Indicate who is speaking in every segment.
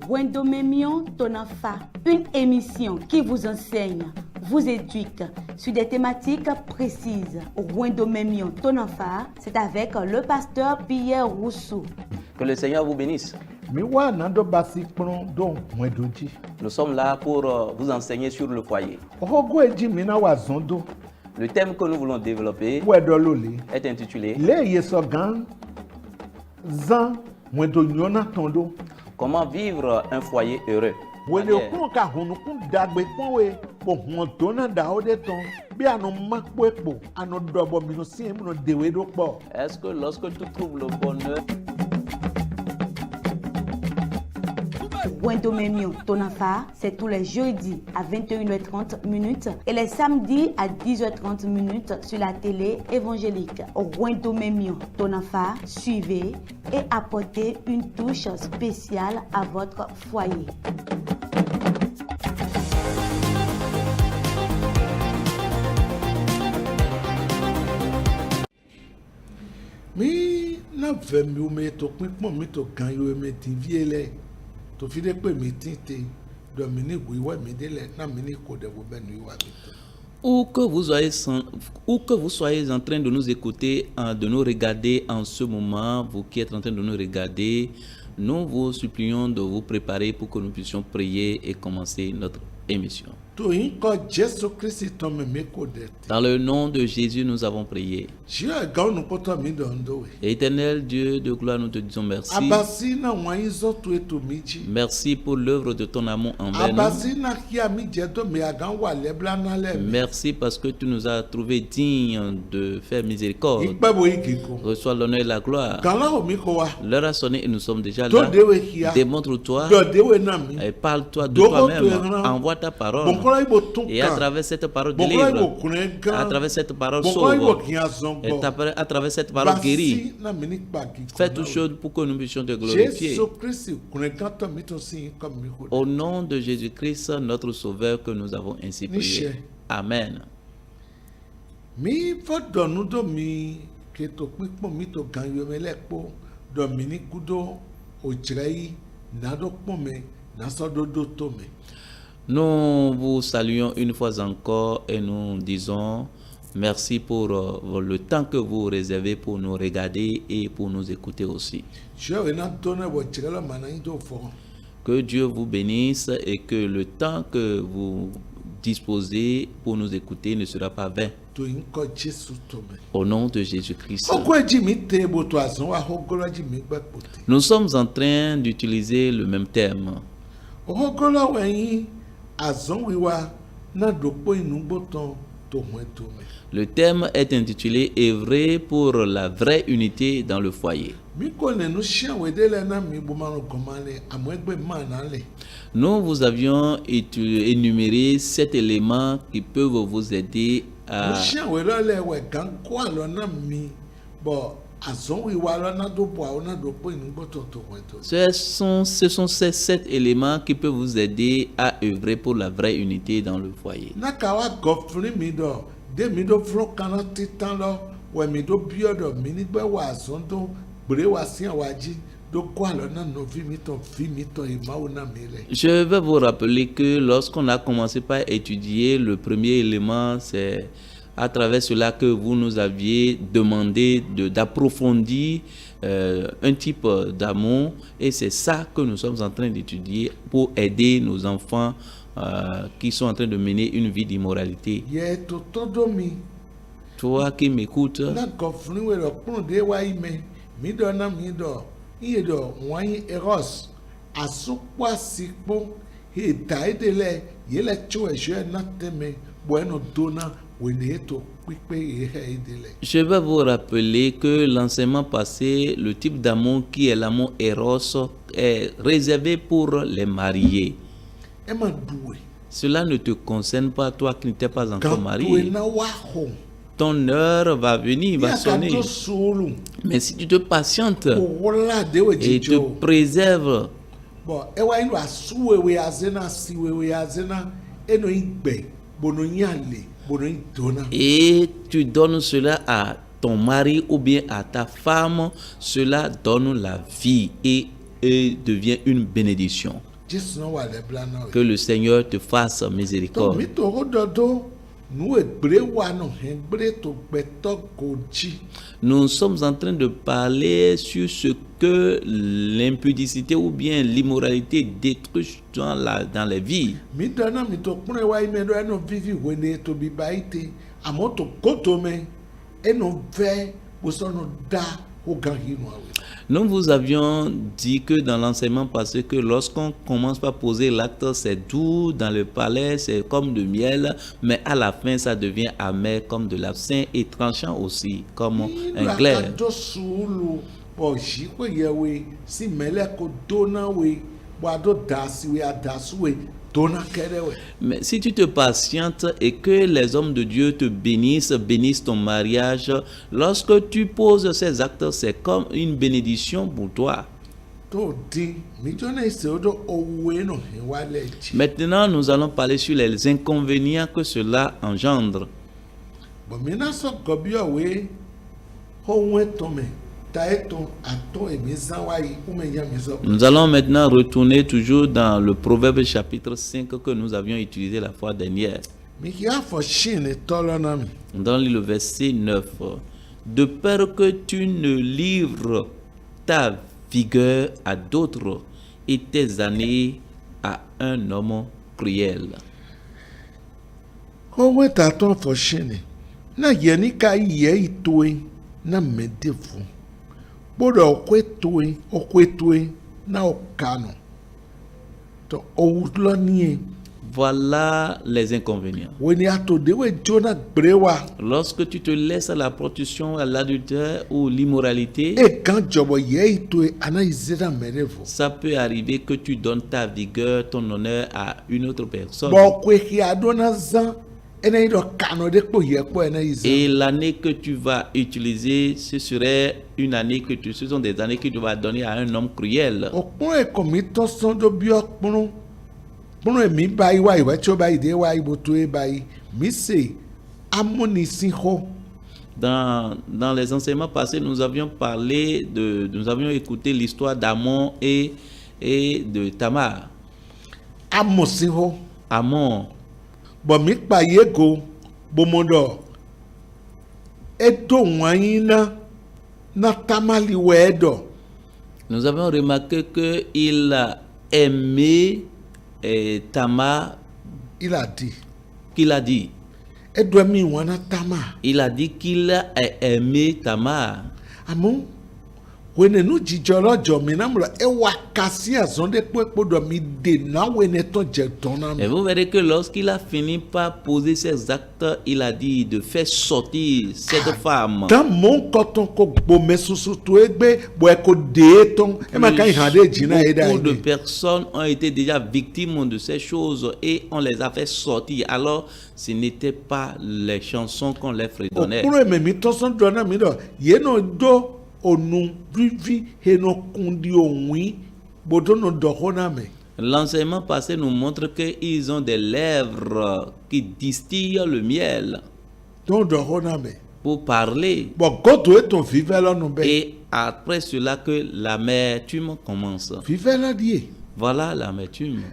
Speaker 1: Wendomemion Tonafa, une émission qui vous enseigne, vous éduque sur des thématiques précises. Wendomemion Tonafa, c'est avec le pasteur Pierre Rousseau.
Speaker 2: Que le Seigneur vous bénisse. Nous sommes là pour vous enseigner sur le foyer. Le thème que nous voulons développer est intitulé Comment vivre un foyer heureux. Est-ce que lorsque tu trouves le bonheur,
Speaker 1: Wendomemion Tonafa, c'est tous les jeudis à 21h30 et les samedis à 10h30 sur la télé évangélique. Wendomemion Tonafa, suivez et apportez une touche spéciale à votre foyer.
Speaker 2: Où que vous soyez en train de nous écouter, de nous regarder en ce moment, vous qui êtes en train de nous regarder, nous vous supplions de vous préparer pour que nous puissions prier et commencer notre émission. Dans le nom de Jésus, nous avons prié. Éternel Dieu de gloire, nous te disons merci. Merci pour l'œuvre de ton amour envers nous. Merci parce que tu nous as trouvés dignes de faire miséricorde. Reçois l'honneur et la gloire. L'heure a sonné et nous sommes déjà là. Démontre-toi et parle-toi de toi-même. Envoie ta parole. Et à travers cette parole délivre, à travers cette parole sauve, et à travers cette parole guérit. Fais toutes choses pour que nous puissions te glorifier. Au nom de Jésus-Christ, notre Sauveur, que nous avons ainsi prié. Amen. Nous vous saluons une fois encore et nous disons merci pour le temps que vous réservez pour nous regarder et pour nous écouter aussi. Que Dieu vous bénisse et que le temps que vous disposez pour nous écouter ne sera pas vain. Au nom de Jésus-Christ. Nous sommes en train d'utiliser le même terme. Le thème est intitulé Œuvrer pour la vraie unité dans le foyer. Nous vous avions énuméré 7 éléments qui peuvent vous aider à ce sont ces 7 éléments qui peuvent vous aider à œuvrer pour la vraie unité dans le foyer. Je vais vous rappeler que lorsqu'on a commencé par étudier le premier élément, c'est à travers cela que vous nous aviez demandé d'approfondir un type d'amour, et c'est ça que nous sommes en train d'étudier pour aider nos enfants qui sont en train de mener une vie d'immoralité. Toi qui m'écoutes, je vais vous rappeler que l'enseignement passé, le type d'amour qui est l'amour Eros, est réservé pour les mariés. Cela ne te concerne pas, toi qui n'étais pas encore marié. Ton heure va venir, va sonner. Mais si tu te patientes et te préserves, et tu donnes cela à ton mari ou bien à ta femme, cela donne la vie et et devient une bénédiction. Que le Seigneur te fasse miséricorde. Nous sommes en train de parler sur ce que l'impudicité ou bien l'immoralité détruit dans les vies. Nous vous avions dit que dans l'enseignement passé que lorsqu'on commence par poser l'acte, c'est doux dans le palais, c'est comme de miel, mais à la fin ça devient amer comme de l'absinthe et tranchant aussi comme un glaire. Mais si tu te patientes et que les hommes de Dieu te bénissent ton mariage, lorsque tu poses ces actes, c'est comme une bénédiction pour toi. Maintenant, nous allons parler sur les inconvénients que cela engendre. Nous allons maintenant retourner toujours dans le Proverbe chapitre 5 que nous avions utilisé la fois dernière. Dans le verset 9. De peur que tu ne livres ta vigueur à d'autres et tes années à un homme cruel. Voilà les inconvénients. Lorsque tu te laisses à la prostitution, à l'adultère ou l'immoralité, ça peut arriver que tu donnes ta vigueur, ton honneur à une autre personne. Et l'année que tu vas utiliser, ce serait une année ce sont des années que tu vas donner à un homme cruel. Dans les enseignements passés, nous avions écouté l'histoire d'Amon et de Tamar. Amon. Nous avons remarqué qu'il a aimé Tamar. Il a dit. Il a dit qu'il a aimé Tamar. Et vous verrez que lorsqu'il a fini par poser ses actes, il a dit de faire sortir cette femme. Beaucoup de personnes ont été déjà victimes de ces choses et on les a fait sortir. Alors, ce n'était pas les chansons qu'on leur fredonnait. L'enseignement passé nous montre qu'ils ont des lèvres qui distillent le miel pour parler. Et après cela que l'amertume commence. Voilà l'amertume.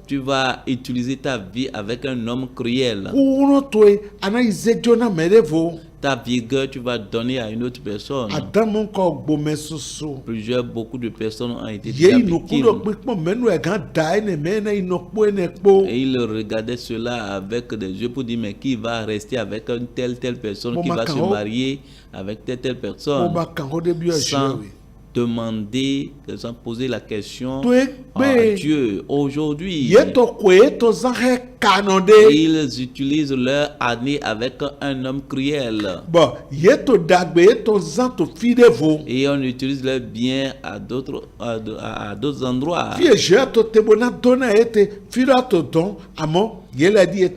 Speaker 2: Tu vas utiliser ta vie avec un homme cruel. Ta vigueur, tu vas donner à une autre personne. Beaucoup de personnes ont été victimes. Et il regardait cela avec des yeux pour dire, mais qui va rester avec une telle personne, qui va se marier avec telle personne, sans demander, sans poser la question à Dieu. Aujourd'hui, ils utilisent leur année avec un homme cruel. Et on utilise leur bien à d'autres endroits.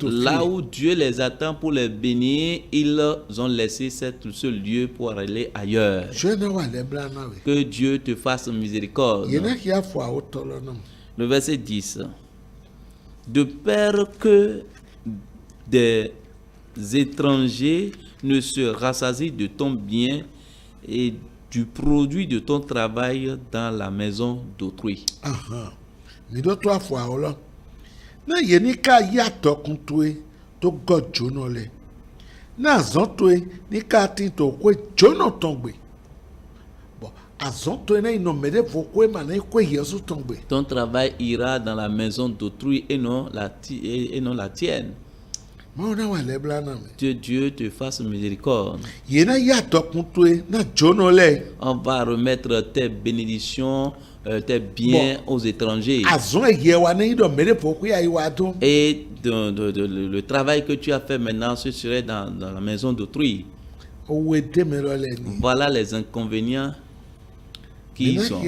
Speaker 2: Là où Dieu les attend pour les bénir, ils ont laissé ce lieu pour aller ailleurs. Que Dieu te fasse miséricorde. Le verset 10. De peur que des étrangers ne se rassasient de ton bien et du produit de ton travail dans la maison d'autrui.
Speaker 3: Mi do 3 fois là. Na yenika yato kuntwe to god jono le. Na zontwe ni ka tin to kwe jono tongbe. Bon, azontwe na ino mede vokwe mana kwe yesu tongbe.
Speaker 2: Ton travail ira dans la maison d'autrui et non la tienne. Que Dieu te fasse miséricorde. On va remettre tes bénédictions, tes biens aux étrangers. Et le travail que tu as fait maintenant, ce serait dans la maison d'autrui. Voilà les inconvénients qui y sont.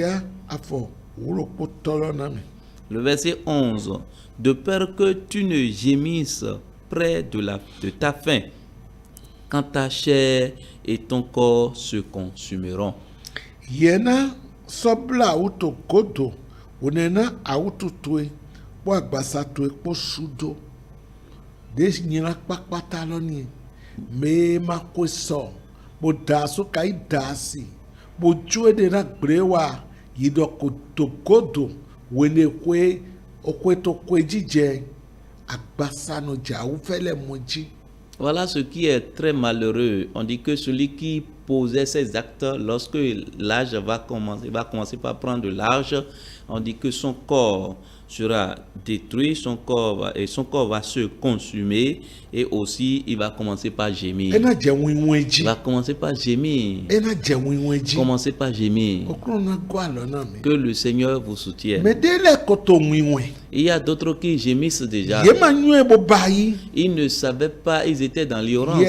Speaker 2: Le verset 11. De peur que tu ne gémisses près de ta faim, quand ta chair et ton corps se consumeront.
Speaker 3: Yena sobla auto kodo, onena auto tue, po agbasa tue po sudo. Des nyina kpakpata loni, me makweso, bo daso kai dasi, bo chue de na brewa, yido koto kodo, wene kwe, okwe to kwe jije.
Speaker 2: Voilà ce qui est très malheureux. On dit que celui qui posait ces actes, lorsque l'âge va commencer par prendre de l'âge, on dit que son corps sera détruit, son corps va se consumer et aussi il va commencer par gémir. Il va commencer par gémir. Commencez par gémir. Que le Seigneur vous soutienne. Il y a d'autres qui gémissent déjà. Ils ne savaient pas, ils étaient dans l'ignorance.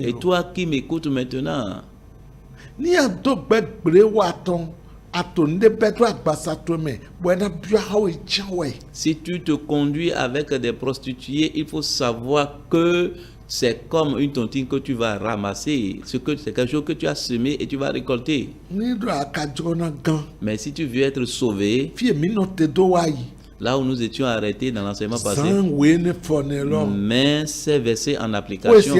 Speaker 2: Et toi qui m'écoutes maintenant, si tu te conduis avec des prostituées, il faut savoir que c'est comme une tontine que tu vas ramasser. C'est quelque chose que tu as semé et tu vas récolter. Mais si tu veux être sauvé, là où nous étions arrêtés dans l'enseignement passé, mets ces versets en application.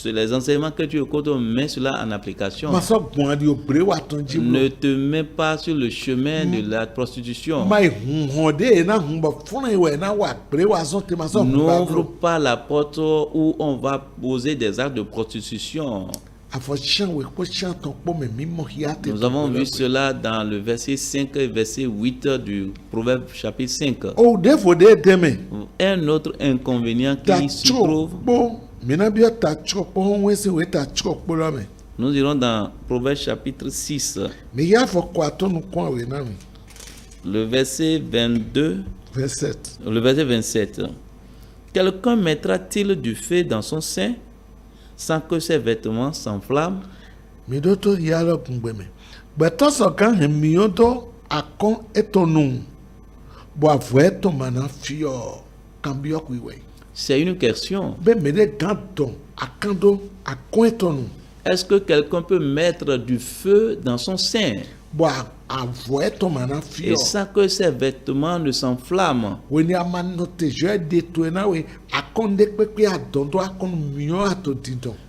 Speaker 2: Les enseignements que tu écoutes, mets cela en application. Ne te mets pas sur le chemin de la prostitution. N'ouvre pas la porte où on va poser des actes de prostitution. Nous avons vu cela dans le verset 5 et verset 8 du Proverbe chapitre 5. Un autre inconvénient qui se trouve. Nous irons dans Proverbe chapitre 6. Le verset 22. Le verset 27. Quelqu'un mettra-t-il du feu dans son sein sans que ses vêtements s'enflamment? C'est une question. Est-ce que quelqu'un peut mettre du feu dans son sein et sans que ses vêtements ne s'enflamment?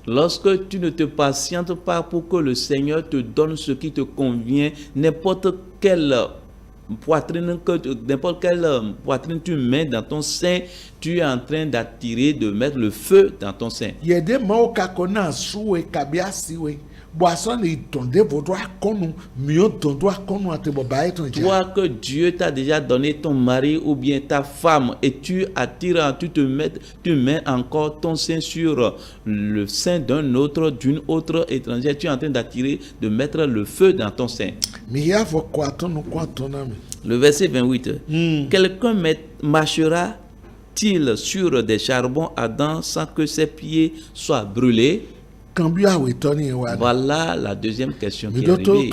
Speaker 2: Lorsque tu ne te patientes pas pour que le Seigneur te donne ce qui te convient, n'importe quelle poitrine tu mets dans ton sein, tu es en train d'attirer, de mettre le feu dans ton sein. Toi que Dieu t'a déjà donné ton mari ou bien ta femme et tu attires, tu mets encore ton sein sur le sein d'une autre étrangère, tu es en train d'attirer, de mettre le feu dans ton sein. Le verset 28. Quelqu'un marchera-t-il sur des charbons ardents sans que ses pieds soient brûlés? Voilà la deuxième question qui est arrivée.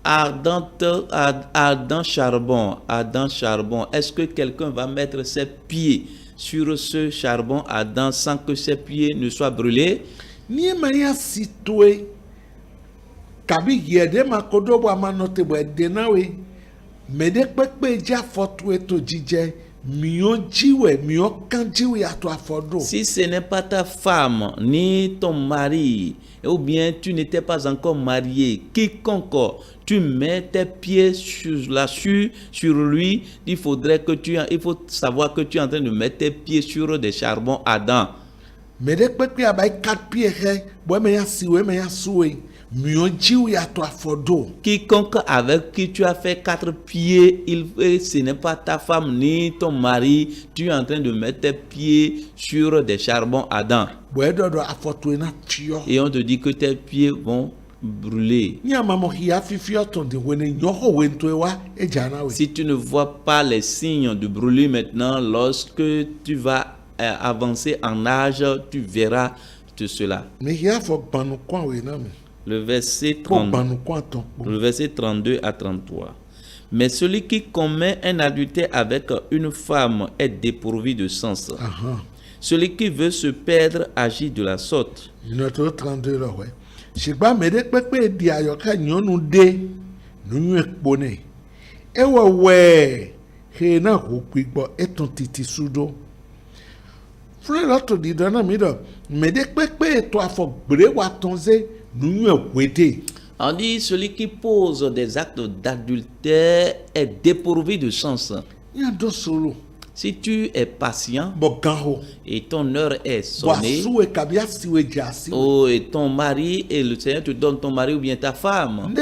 Speaker 2: Ardent charbon. Est-ce que quelqu'un va mettre ses pieds sur ce charbon ardent sans que ses pieds ne soient brûlés?
Speaker 3: Ni maya sitwe kabi yede makodo bo amanote bo denawe mede pepe ja fotwe to jije mion jiwe mion kan jiwe ato afodo.
Speaker 2: Si ce n'est pas ta femme ni ton mari, ou bien tu n'étais pas encore marié, quiconque tu mets tes pieds sur lui, il faut savoir que tu es en train de mettre tes pieds sur des charbons ardents.
Speaker 3: Mais dès que tu as 4 pieds,
Speaker 2: quiconque avec qui tu as fait 4 pieds, ce n'est pas ta femme ni ton mari, tu es en train de mettre tes pieds sur des charbons ardents. Et on te dit que tes pieds vont brûler. Si tu ne vois pas les signes de brûler maintenant, lorsque tu vas avancer en âge, tu verras tout cela. Le verset 32 à 33. Mais celui qui commet un adultère avec une femme est dépourvu de sens. Celui qui veut se perdre agit de la sorte. On dit celui qui pose des actes d'adultère est dépourvu de sens. Si tu es patient et ton heure est sonnée, et ton mari et le Seigneur te donne ton mari ou bien ta femme,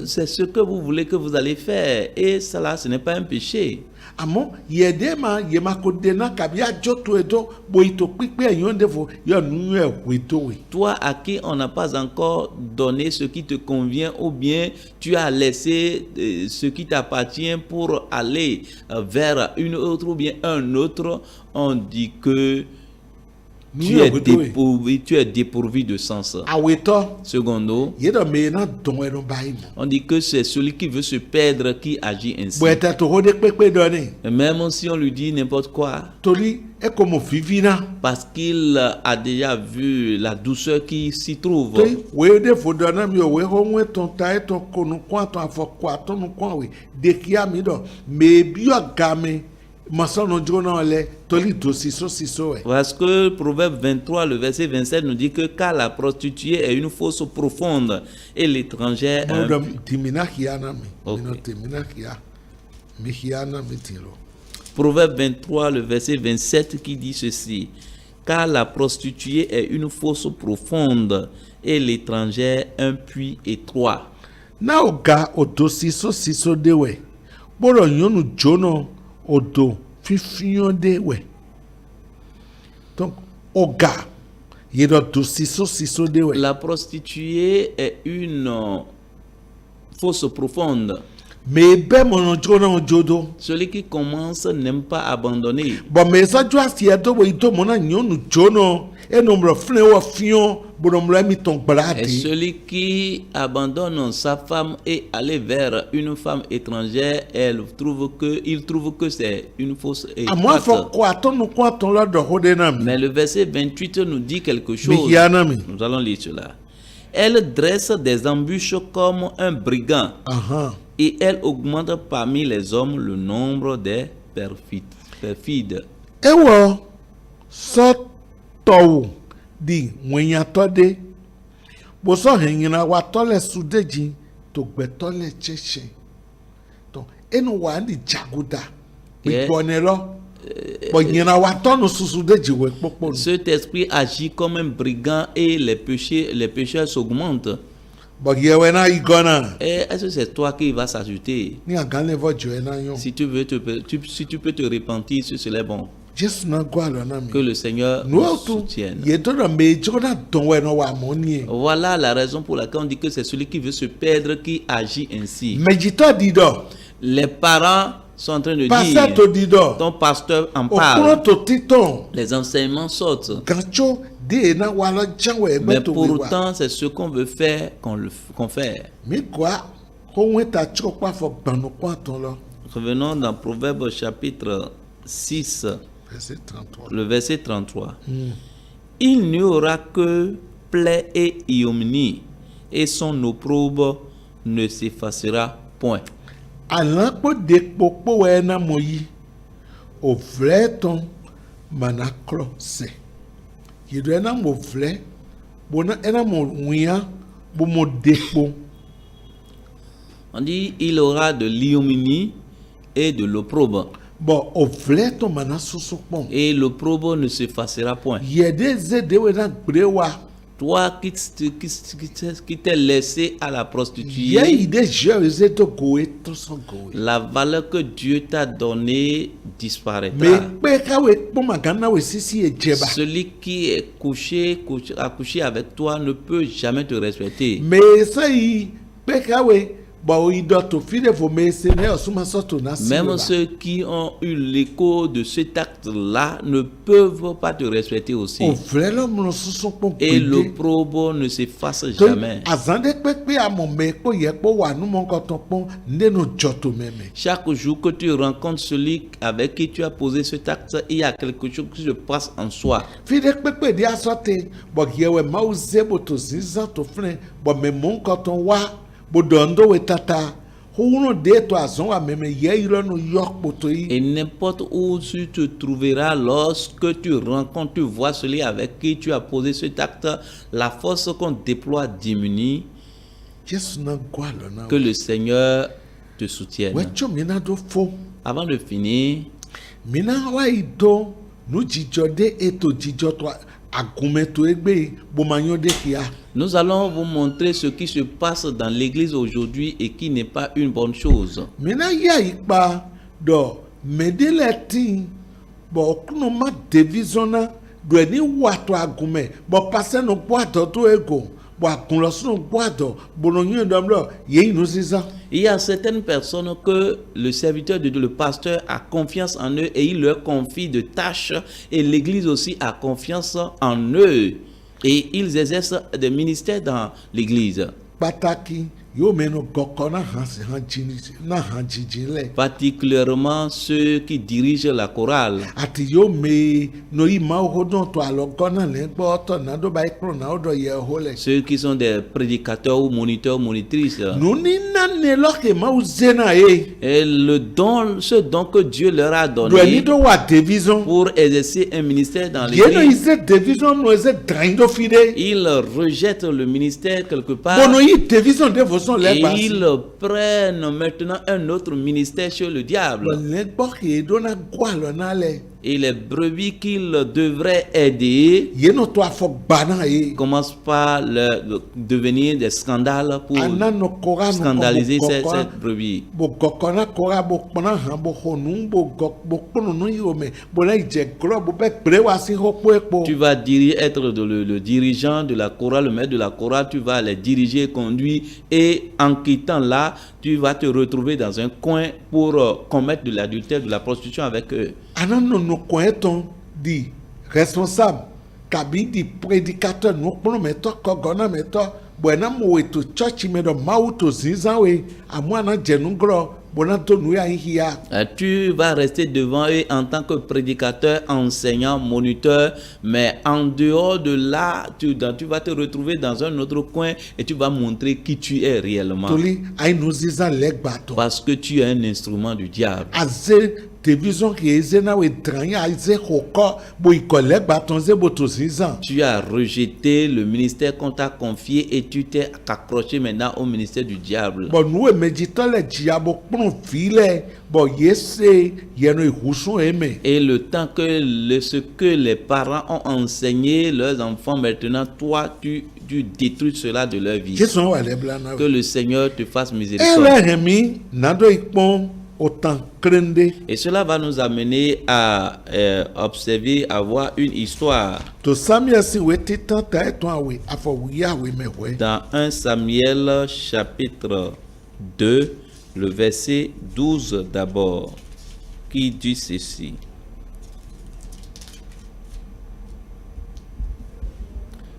Speaker 2: c'est ce que vous voulez que vous allez faire, et cela ce n'est pas un péché. Toi à qui on n'a pas encore donné ce qui te convient, ou bien tu as laissé ce qui t'appartient pour aller vers une autre ou bien un autre, on dit que tu es dépourvu de sens. Secondo, on dit que c'est celui qui veut se perdre qui agit ainsi. Même si on lui dit n'importe quoi, parce qu'il a déjà vu la douceur qui s'y trouve. Parce que Proverbe 23, le verset 27 nous dit que car la prostituée est une fosse profonde et l'étrangère Proverbe 23, le verset 27 qui dit ceci: car la prostituée est une fosse profonde et l'étrangère un puits étroit.
Speaker 3: Odo fifion de we donc oga yedo do siso de we.
Speaker 2: La prostituée est une fosse profonde.
Speaker 3: Mais ben mon jodo
Speaker 2: celui qui commence n'aime pas abandonner.
Speaker 3: Bon mais ça tu as si edo we ito mona nyonu jono et nombre flewo fion.
Speaker 2: Et celui qui abandonne sa femme et aller vers une femme étrangère, il trouve que c'est une fausse étroite. Mais le verset 28 nous dit quelque chose. Nous allons lire cela. Elle dresse des embûches comme un brigand. Et elle augmente parmi les hommes le nombre des perfides.
Speaker 3: Di mwenya tode boso hengina wa tole sudeji to gbe tole cheche to enu wa ndi jaguda iponelo bo nyina wa tonu sudeji we popo.
Speaker 2: Cet esprit agit comme un brigand et les pécheurs s'augmentent.
Speaker 3: Bo yewena igona.
Speaker 2: Et est-ce que c'est toi qui va s'ajouter? Si tu peux te repentir, ce serait bon. Que le Seigneur nous soutienne. Voilà la raison pour laquelle on dit que c'est celui qui veut se perdre qui agit ainsi. Les parents sont en train de dire, ton pasteur en parle, les enseignements sortent. Mais pourtant, c'est ce qu'on veut faire qu'on fait. Revenons dans Proverbe chapitre 6. Le verset 33. Il n'y aura que plaie et ignominie, et son opprobre ne s'effacera point.
Speaker 3: Alampo de popo ena moyi o vleton manaklo se. Yido ena mo vle bona ena mo wia bo mo depo.
Speaker 2: On dit il aura de l'ignominie et de l'opprobre.
Speaker 3: Bon, o vleton manasosopon.
Speaker 2: Et l'opprobre ne s'effacera point.
Speaker 3: Yede zede wena brewa.
Speaker 2: Toi qui t'es laissé à la prostituée, la valeur que Dieu t'a donnée disparaîtra. Celui qui est a couché avec toi ne peut jamais te respecter. Même ceux qui ont eu l'écho de cet acte-là ne peuvent pas te respecter aussi. Et l'opprobre ne s'efface jamais. Chaque jour que tu rencontres celui avec qui tu as posé cet acte, il y a quelque chose qui se passe en soi. Et n'importe où tu te trouveras, lorsque tu rencontres, tu vois celui avec qui tu as posé cet acte, la force qu'on déploie diminue. Que le Seigneur te soutienne. Avant de finir, nous allons vous montrer ce qui se passe dans l'église aujourd'hui et qui n'est pas une bonne chose. Il y a certaines personnes que le serviteur de Dieu, le pasteur, a confiance en eux et il leur confie de tâches, et l'église aussi a confiance en eux et ils exercent des ministères dans l'église. Particulièrement ceux qui dirigent la chorale. Ceux qui sont des prédicateurs ou moniteurs, monitrices. Et ce don que Dieu leur a donné pour exercer un ministère dans l'église, ils rejettent le ministère quelque part. Et ils prennent maintenant un autre ministère sur le diable. Et les brebis qu'ils devraient aider commencent par devenir des scandales pour scandaliser cette brebis. Tu vas être le dirigeant de la chorale, le maître de la chorale, tu vas les diriger, conduire, et en quittant là, tu vas te retrouver dans un coin pour commettre de l'adultère, de la prostitution avec eux.
Speaker 3: Dit responsable, cabine dit prédicateur, nous prenons méthode, cogona méthode, buena moeto church me do mauto zinzawe, à moi na jenungro.
Speaker 2: Tu vas rester devant eux en tant que prédicateur, enseignant, moniteur, mais en dehors de là, tu vas te retrouver dans un autre coin et tu vas montrer qui tu es réellement. Parce que tu es un instrument du diable. Tu as rejeté le ministère qu'on t'a confié et tu t'es accroché maintenant au ministère du diable. Et le temps que ce que les parents ont enseigné leurs enfants, maintenant toi tu détruis cela de leur vie. Que le Seigneur te fasse miséricorde. Et cela va nous amener à observer, à voir une histoire. Dans 1 Samuel chapitre 2, le verset 12 d'abord, qui dit ceci.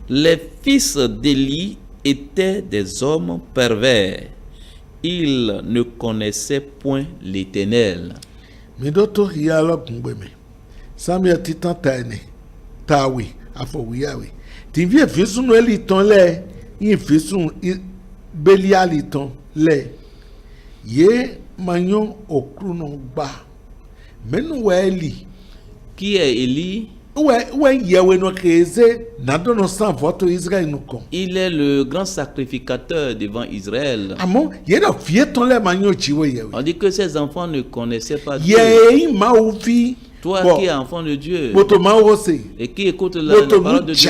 Speaker 2: Les fils d'Élie étaient des hommes pervers. Ils ne connaissaient point l'Éternel.
Speaker 3: Samuel titan taine tawe afowiyawe ti vie fisunu eliton le yin fisun belialiton le ye manyon okruno gba menu weli
Speaker 2: qui est Élie? Il est le grand sacrificateur devant Israël. On dit que ses enfants ne connaissaient pas Dieu. Toi qui es enfant de Dieu et qui écoute la parole de Dieu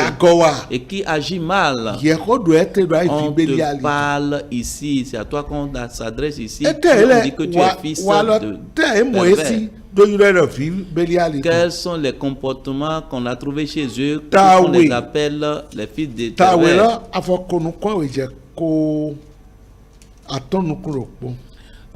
Speaker 2: et qui agit mal, on te parle ici, c'est à toi qu'on s'adresse ici. On dit que tu es fils de pervers. Quels sont les comportements qu'on a trouvés chez eux, qu'on les appelle les fils de pervers?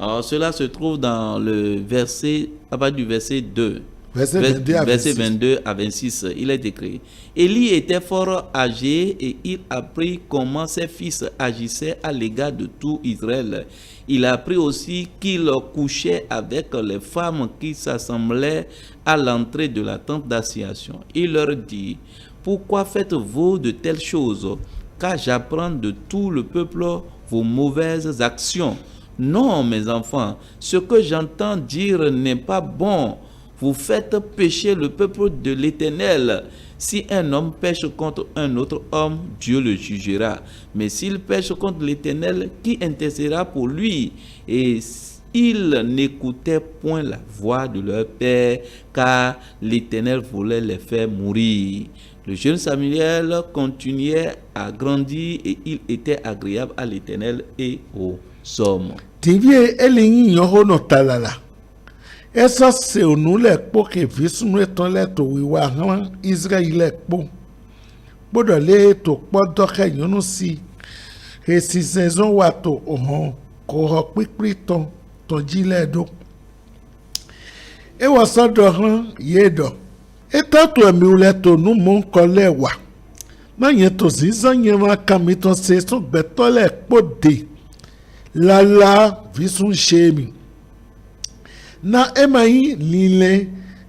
Speaker 2: Alors, cela se trouve dans le verset, à partir du verset 2. Verset 22 à 26, il est écrit: Élie était fort âgé et il apprit comment ses fils agissaient à l'égard de tout Israël. Il apprit aussi qu'il couchait avec les femmes qui s'assemblaient à l'entrée de la tente d'assignation. Il leur dit: Pourquoi faites-vous de telles choses? Car j'apprends de tout le peuple vos mauvaises actions. Non, mes enfants, ce que j'entends dire n'est pas bon. Vous faites pécher le peuple de l'Éternel. Si un homme pêche contre un autre homme, Dieu le jugera. Mais s'il pêche contre l'Éternel, qui intercédera pour lui? Et ils n'écoutaient point la voix de leur père, car l'Éternel voulait les faire mourir. Le jeune Samuel continuait à grandir et il était agréable à l'Éternel et aux hommes.
Speaker 3: Esa se onu le kpo ke visunu eton le to wiwa han Israel le kpo bodo le to kpo do ke yunu si e si saison wa to ohon ko ho pipri to ji le do e wa so do han ye do e ta to emi le to nu mo ko le wa ma yen to si zan yen ma kami to se so beto le kpo de la visun shemi na emai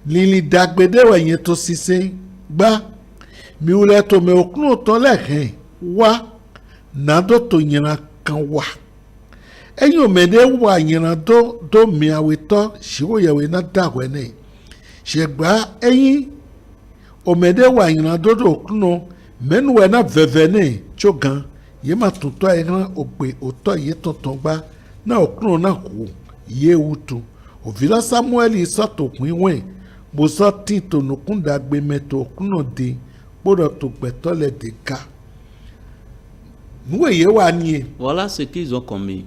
Speaker 3: lili dagbede wa yen to sise gba mi ule to me okun to le hen wa na do to yen kan wa eyin omede wa yen do mi awe to siwo yewe na dagwe ne se gba eyin omede wa yen do okun menu we na veve ne chogan ye ma tuto eran ogbe oto ye tonton gba na okun na ku ye wutu Ovila Samuel isatokun wen bo so tin to nukun dagbe meto kuno de bodo to gbeto le de ka nuwe ye wa ni.
Speaker 2: Voilà ce qu'ils ont commis.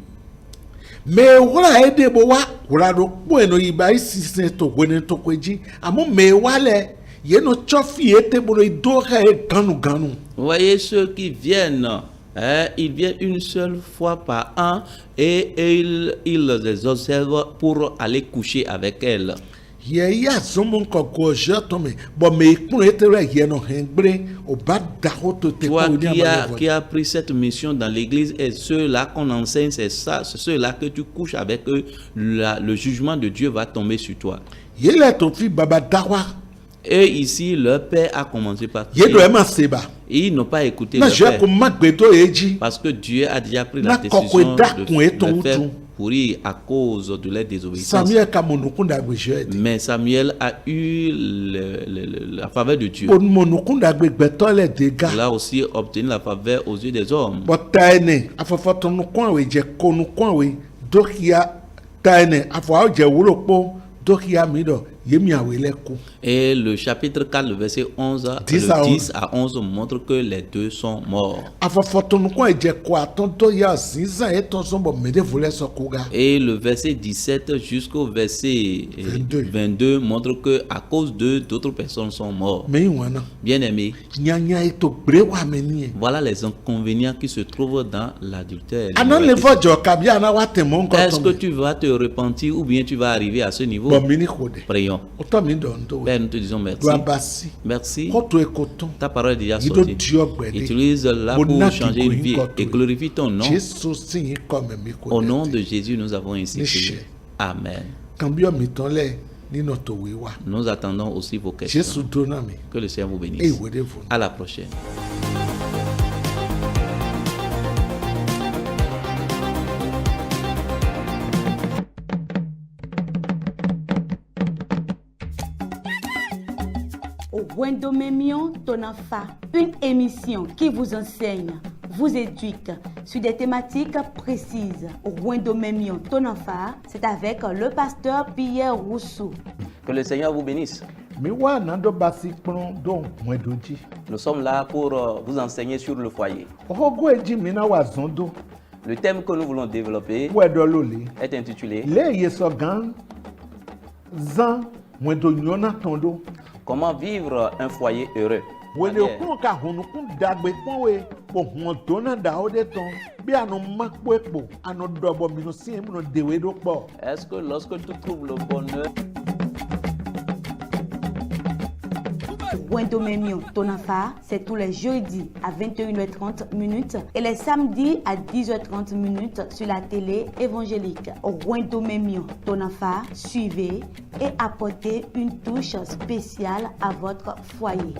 Speaker 3: Me wala ede bo wa wala do po eno iba isise to gwene to kweji amo me wale ye no chofi ete bo do ka e ganu.
Speaker 2: Vous voyez ceux qui viennent. Ils viennent une seule fois par an et ils les observent pour aller coucher avec elles. Toi qui as pris cette mission dans l'église et ceux-là qu'on enseigne, c'est ça, c'est ceux-là que tu couches avec eux, le jugement de Dieu va tomber sur toi. Et ici, leur père a commencé par et ils n'ont pas écouté leur père. Parce que Dieu a déjà pris la décision de faire pourrir à cause de leur désobéissance. Mais Samuel a eu la faveur de Dieu. Il a aussi obtenu la faveur aux yeux des hommes. Et le chapitre 4, le verset 11, le 10 à 11 montre que les deux sont morts. Et le verset 17 jusqu'au verset 22 montre que à cause d'eux, d'autres personnes sont mortes. Bien aimé, voilà les inconvénients qui se trouvent dans l'adultère. Est-ce que tu vas te repentir ou bien tu vas arriver à ce niveau? Prions. Père, nous te disons merci. Merci. Ta parole est déjà sortie. Utilise-la pour changer une vie et glorifie ton nom. Au nom de Jésus, nous avons ainsi prié. Amen. Nous attendons aussi vos questions. Que le Seigneur vous bénisse. À la prochaine.
Speaker 1: Wendomemion Tonafa, une émission qui vous enseigne, vous éduque sur des thématiques précises. Wendomemion Tonafa, c'est avec le pasteur Pierre Rousseau.
Speaker 2: Que le Seigneur vous bénisse. Nous sommes là pour vous enseigner sur le foyer. Le thème que nous voulons développer est intitulé Comment vivre un foyer heureux. Est-ce que lorsque tu trouves le bonheur,
Speaker 1: Wendomemion Tonafa, c'est tous les jeudis à 21h30 minutes et les samedis à 10h30 minutes sur la télé évangélique. Wendomemion Tonafa, suivez et apportez une touche spéciale à votre foyer.